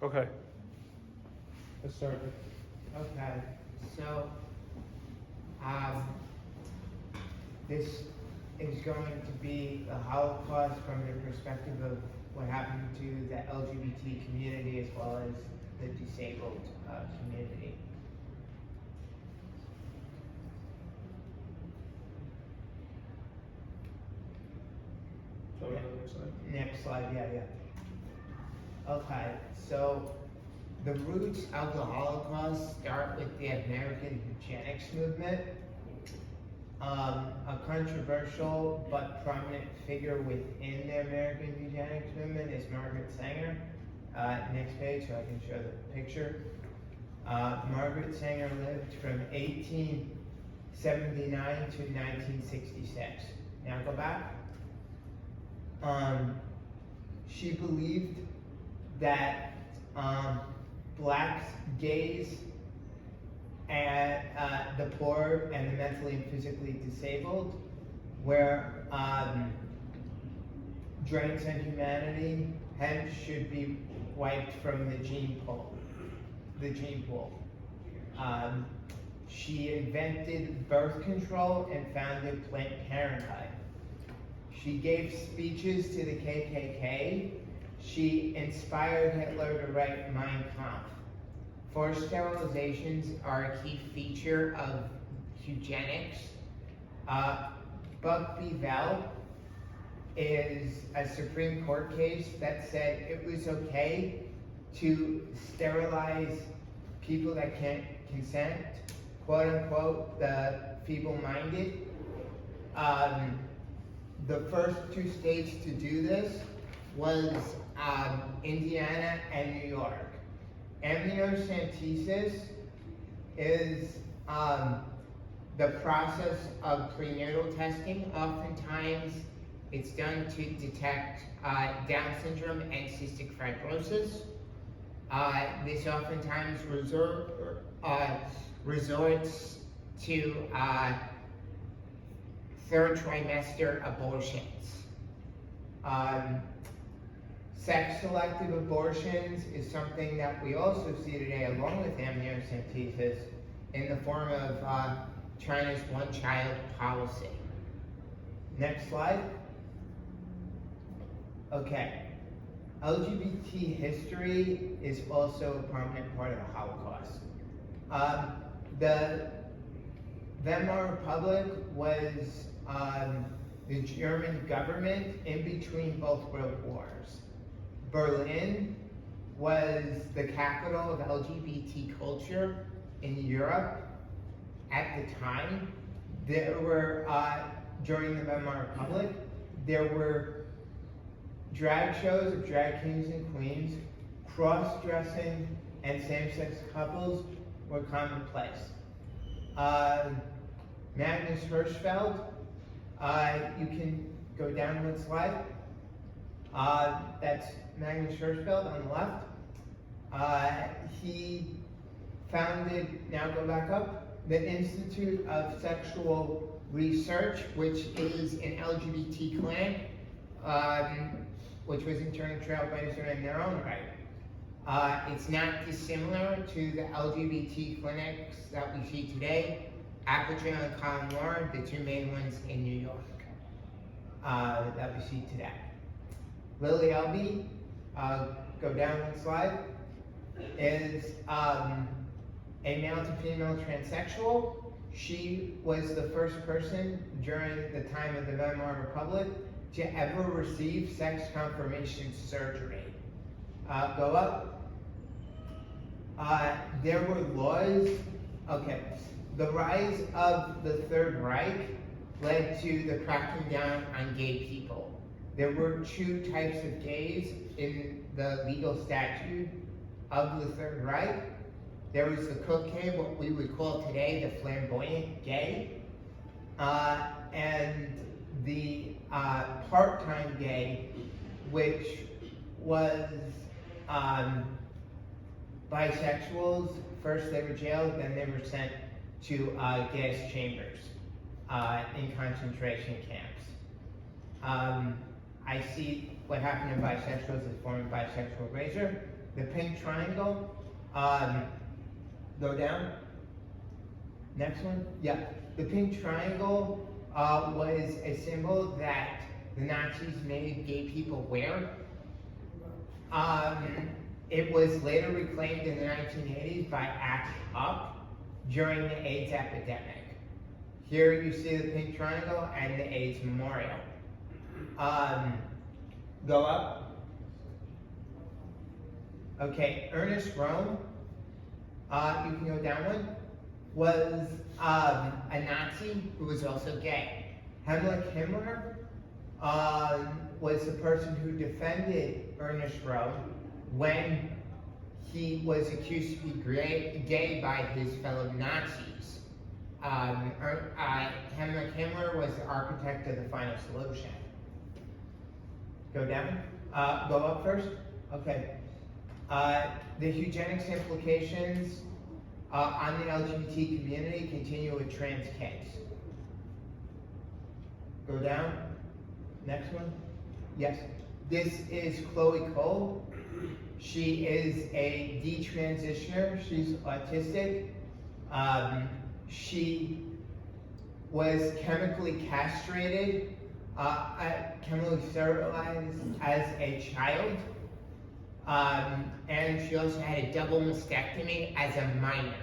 Okay. Let's start. Okay, so this is going to be the Holocaust from the perspective of what happened to the LGBT community as well as the disabled community. So next slide. Next slide, yeah. Okay, so the roots of the Holocaust start with the American eugenics movement. A controversial but prominent figure within the American eugenics movement is Margaret Sanger. Next page so I can show the picture. Margaret Sanger lived from 1879 to 1966. Now go back. She believed that blacks, gays, and the poor and the mentally and physically disabled were drains on humanity, hence should be wiped from the gene pool. She invented birth control and founded Planned Parenthood. She gave speeches to the KKK. She inspired Hitler to write Mein Kampf. Forced sterilizations are a key feature of eugenics. Buck v. Vel is a Supreme Court case that said it was okay to sterilize people that can't consent, quote unquote, the feeble-minded. The first two states to do this was Indiana and New York. Amniocentesis is the process of prenatal testing. Oftentimes, it's done to detect Down syndrome and cystic fibrosis. This oftentimes resorts to third trimester abortions. Sex-selective abortions is something that we also see today along with amniocentesis in the form of China's one-child policy. Next slide. Okay. LGBT history is also a prominent part of the Holocaust. The Weimar Republic was the German government in between both world wars. Berlin was the capital of LGBT culture in Europe at the time. There were, during the Weimar Republic, there were drag shows of drag kings and queens. Cross-dressing and same-sex couples were commonplace. Magnus Hirschfeld, you can go down one slide. That's Magnus Hirschfeld on the left. He founded, now go back up, the Institute of Sexual Research, which is an LGBT clinic, which was in turn trailblazer in their own right. It's not dissimilar to the LGBT clinics that we see today. Aperture and Colin Moore, the two main ones in New York that we see today. Lili Elbe, go down one slide, is a male to female transsexual. She was the first person during the time of the Weimar Republic to ever receive sex confirmation surgery. Go up. There were laws, okay. The rise of the Third Reich led to the cracking down on gay people. There were two types of gays in the legal statute of the Third Reich. There was the cocaine, what we would call today the flamboyant gay, and the part-time gay, which was bisexuals. First they were jailed, then they were sent to gas chambers in concentration camps. I see what happened to bisexuals as a form of bisexual erasure. The pink triangle, go down. Next one, yeah. The pink triangle was a symbol that the Nazis made gay people wear. It was later reclaimed in the 1980s by ACT UP during the AIDS epidemic. Here you see the pink triangle and the AIDS memorial. Go up. Okay, Ernest Röhm, you can go down one, was a Nazi who was also gay. Heinrich Himmler was the person who defended Ernest Röhm when he was accused to be gay by his fellow Nazis. Heinrich Himmler was the architect of the final solution. Go down. Go up first. Okay. The eugenics implications on the LGBT community continue with trans kids. Go down. Next one. Yes. This is Chloe Cole. She is a detransitioner. She's autistic. She was chemically castrated, chemically sterilized as a child. And she also had a double mastectomy as a minor.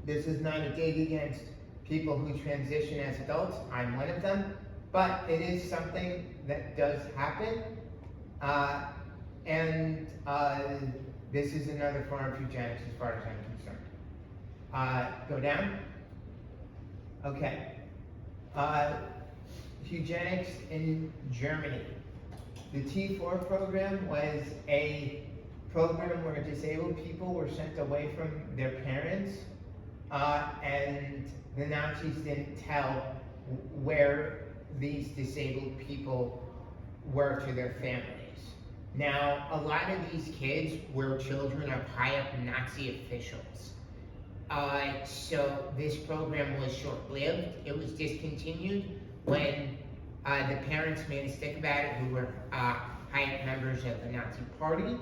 This is not a dig against people who transition as adults. I'm one of them. But it is something that does happen. This is another form of eugenics as far as I'm concerned. Go down. Okay. Eugenics in Germany. The T4 program was a program where disabled people were sent away from their parents, and the Nazis didn't tell where these disabled people were to their families. Now, a lot of these kids were children of high-up Nazi officials. So this program was short-lived. It was discontinued when the parents made a stick about it, who were high-up members of the Nazi Party.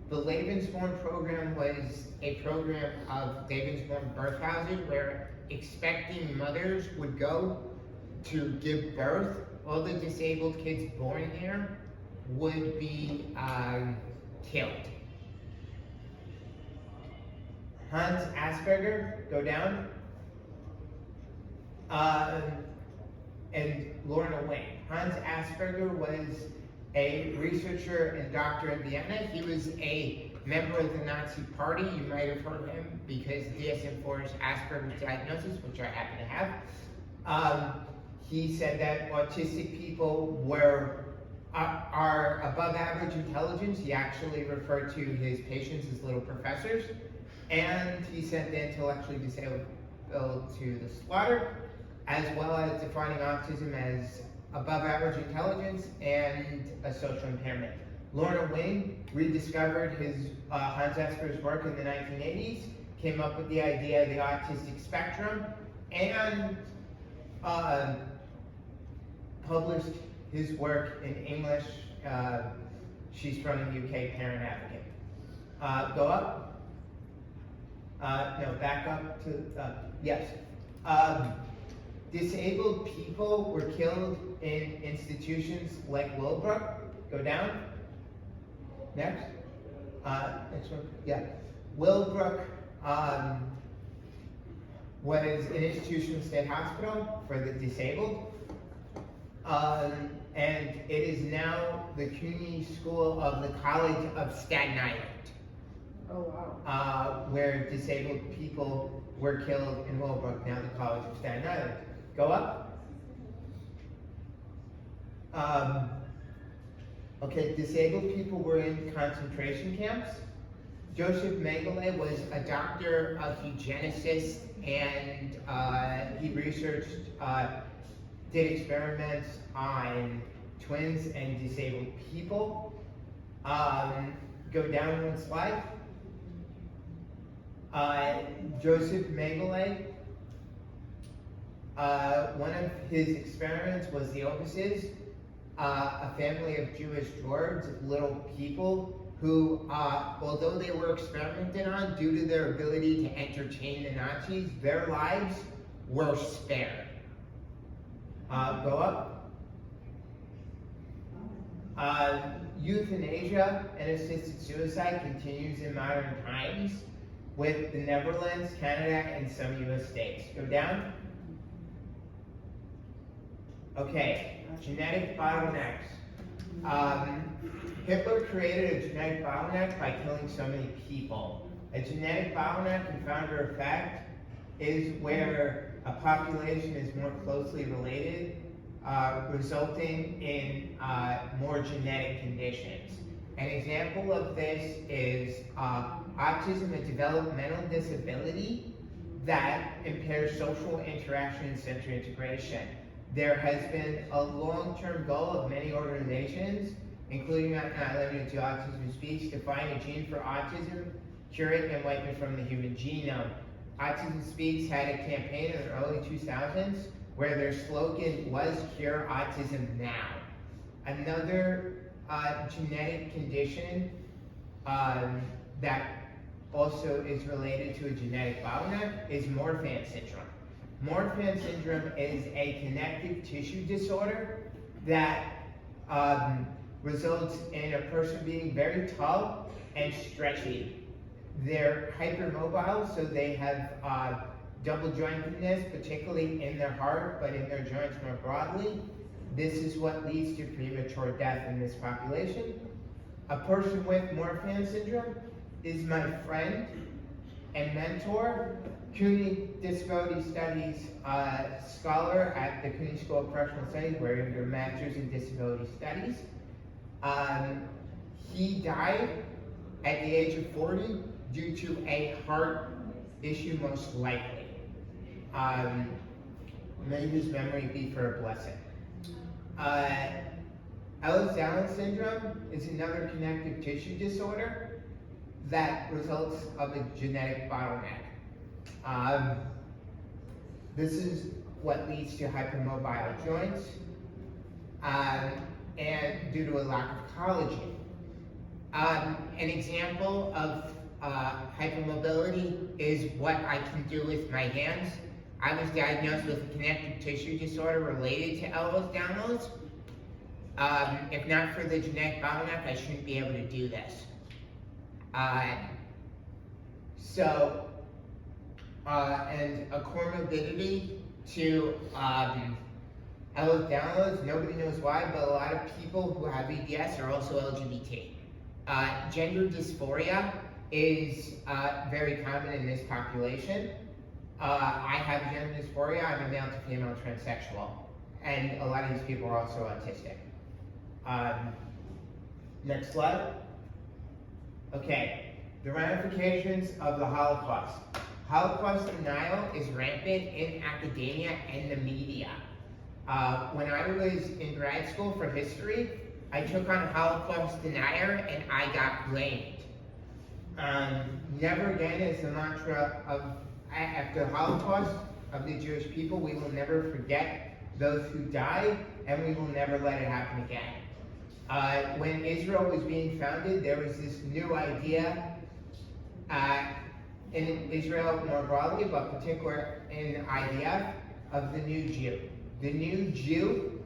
The Lebensborn program was a program of Lebensborn birth houses where expecting mothers would go to give birth. All the disabled kids born there would be killed. Hans Asperger, go down. And Lorna Wayne. Hans Asperger was a researcher and doctor in Vienna. He was a member of the Nazi Party. You might have heard of him because DSM-4 is Asperger's diagnosis, which I happen to have. He said that autistic people are above average intelligence. He actually referred to his patients as little professors. And he sent the intellectually disabled to the slaughter, as well as defining autism as above average intelligence and a social impairment. Lorna Wing rediscovered Hans Asperger's work in the 1980s, came up with the idea of the autistic spectrum, and published his work in English. She's from the UK, Parent Advocate. Go up. No, back up to, yes. Disabled people were killed in institutions like Willowbrook. Go down. Next. Next one. Yeah. Willowbrook was an institution state hospital for the disabled. And it is now the community school of the College of Staten Island. Oh, wow. Where disabled people were killed in Willowbrook, now the College of Staten Island. Go up. Okay, disabled people were in concentration camps. Joseph Mengele was a doctor, a eugenicist, and he researched, did experiments on twins and disabled people. Go down one slide. Joseph Mengele, one of his experiments was the opuses. a family of Jewish dwarves, little people, who, although they were experimented on due to their ability to entertain the Nazis, their lives were spared. Go up. Euthanasia and assisted suicide continues in modern times with the Netherlands, Canada, and some US states. Go down. Okay, genetic bottlenecks. Hitler created a genetic bottleneck by killing so many people. A genetic bottleneck and founder effect is where a population is more closely related, resulting in more genetic conditions. An example of this is autism, a developmental disability that impairs social interaction and sensory integration. There has been a long-term goal of many organizations, including not limited to Autism Speaks, to find a gene for autism, cure it, and wipe it from the human genome. Autism Speaks had a campaign in the early 2000s where their slogan was "Cure Autism Now." Another genetic condition that also is related to a genetic bottleneck is Marfan syndrome. Marfan syndrome is a connective tissue disorder that results in a person being very tall and stretchy. They're hypermobile, so they have double jointedness, particularly in their heart, but in their joints more broadly. This is what leads to premature death in this population. A person with Marfan syndrome is my friend and mentor, CUNY Disability Studies scholar at the CUNY School of Professional Studies, where he earned a master's in disability studies. He died at the age of 40 due to a heart issue, most likely. May his memory be for a blessing. Ehlers-Danlos syndrome is another connective tissue disorder that results of a genetic bottleneck. This is what leads to hypermobile joints and due to a lack of collagen. An example of hypermobility is what I can do with my hands. I was diagnosed with a connective tissue disorder related to Ehlers-Danlos. If not for the genetic bottleneck, I shouldn't be able to do this. And a comorbidity to Ehlers-Danlos, nobody knows why, but a lot of people who have EDS are also LGBT. Gender dysphoria is very common in this population. I have gender dysphoria. I'm a male to female transsexual, and a lot of these people are also autistic. Next slide. Okay, the ramifications of the Holocaust. Holocaust denial is rampant in academia and the media. When I was in grad school for history, I took on a Holocaust denier and I got blamed. Never again is the mantra of, after the Holocaust of the Jewish people, we will never forget those who died, and we will never let it happen again. When Israel was being founded, there was this new idea in Israel more broadly, but particularly in IDF, of the new Jew. The new Jew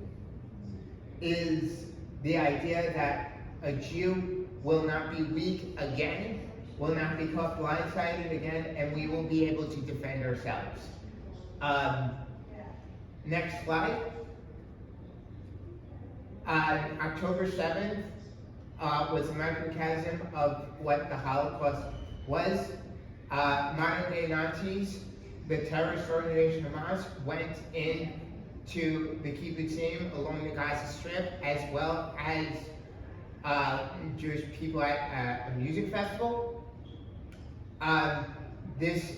is the idea that a Jew will not be weak again, will not be caught blindsided again, and we will be able to defend ourselves. Next slide. October 7th was a microcosm of what the Holocaust was. Modern day Nazis, the terrorist organization Hamas, went into the kibbutzim along the Gaza Strip, as well as Jewish people at a music festival. This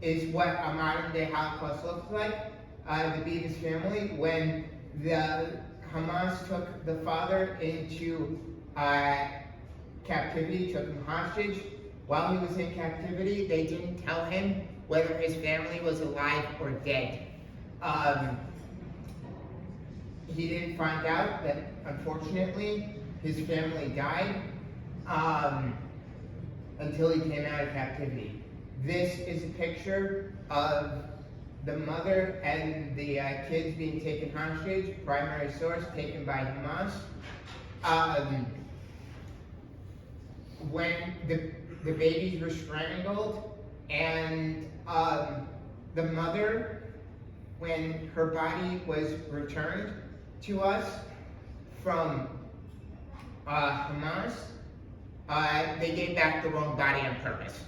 is what a modern day Holocaust looks like. The Bibas family, when the Hamas took the father into captivity, took him hostage. While he was in captivity, they didn't tell him whether his family was alive or dead. He didn't find out that unfortunately, his family died until he came out of captivity. This is a picture of the mother and the kids being taken hostage, primary source taken by Hamas. When the babies were strangled, and the mother, when her body was returned to us from Hamas, they gave back the wrong body on purpose.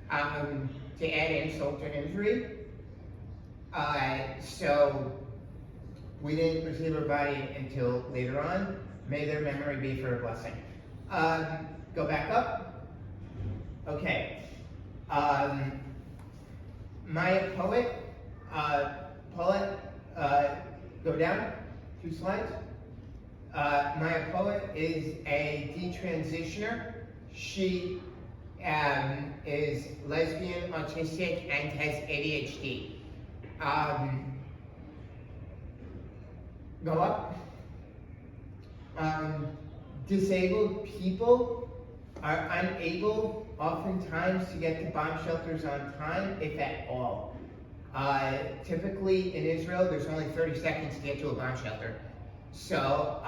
To add insult to injury. So we didn't receive her body until later on. May their memory be for a blessing. Go back up. Okay. Maya Poet, go down 2 slides. Maya Poet is a detransitioner. She is lesbian, autistic, and has ADHD. Go up. Disabled people are unable oftentimes to get to bomb shelters on time, if at all. Typically in Israel, there's only 30 seconds to get to a bomb shelter. So,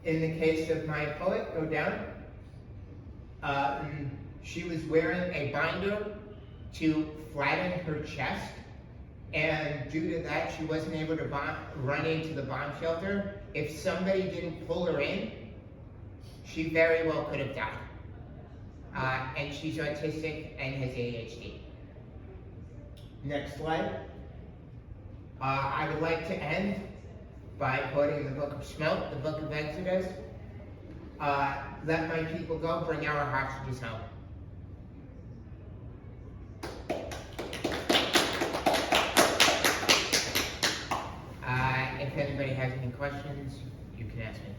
in the case of my poet, go down. She was wearing a binder to flatten her chest, and due to that, she wasn't able to run into the bomb shelter. If somebody didn't pull her in, she very well could have died. And she's autistic and has ADHD. Next slide. I would like to end by quoting the book of Shemot, the book of Exodus. Let my people go, bring our hostages home. If anybody has any questions, you can ask me.